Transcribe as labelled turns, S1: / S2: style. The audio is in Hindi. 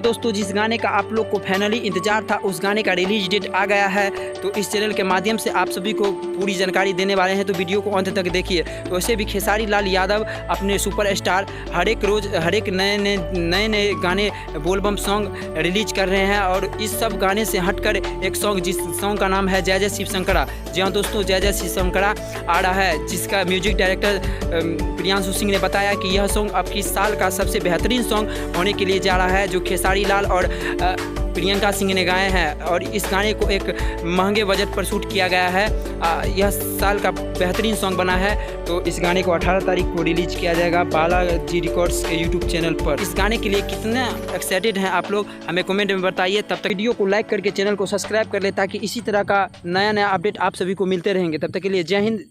S1: दोस्तों, जिस गाने का आप लोग को फाइनली इंतजार था उस गाने का रिलीज डेट आ गया है। तो इस चैनल के माध्यम से आप सभी को पूरी जानकारी देने वाले हैं, तो वीडियो को अंत तक देखिए। तो वैसे भी खेसारी लाल यादव अपने सुपरस्टार हर एक रोज़ हर एक नए गाने बोलबम सॉन्ग रिलीज कर रहे हैं। और इस सब गाने से हटकर एक सॉन्ग, जिस सॉन्ग का नाम है जय जय शिव शंकरा। जी हाँ दोस्तों, जय जय शिव शंकरा आ रहा है, जिसका म्यूजिक डायरेक्टर प्रियांशु सिंह ने बताया कि यह सॉन्ग अब की साल का सबसे बेहतरीन सॉन्ग होने के लिए जा रहा है, जो खेसारी लाल और प्रियंका सिंह ने गाए हैं। और इस गाने को एक महंगे बजट पर शूट किया गया है। यह साल का बेहतरीन सॉन्ग बना है। तो इस गाने को 18 तारीख को रिलीज किया जाएगा बालाजी रिकॉर्ड्स के यूट्यूब चैनल पर। इस गाने के लिए कितना एक्साइटेड हैं आप लोग, हमें कमेंट में बताइए। तब तक वीडियो को लाइक करके चैनल को सब्सक्राइब कर ले, ताकि इसी तरह का नया अपडेट आप सभी को मिलते रहेंगे। तब तक के लिए जय हिंद।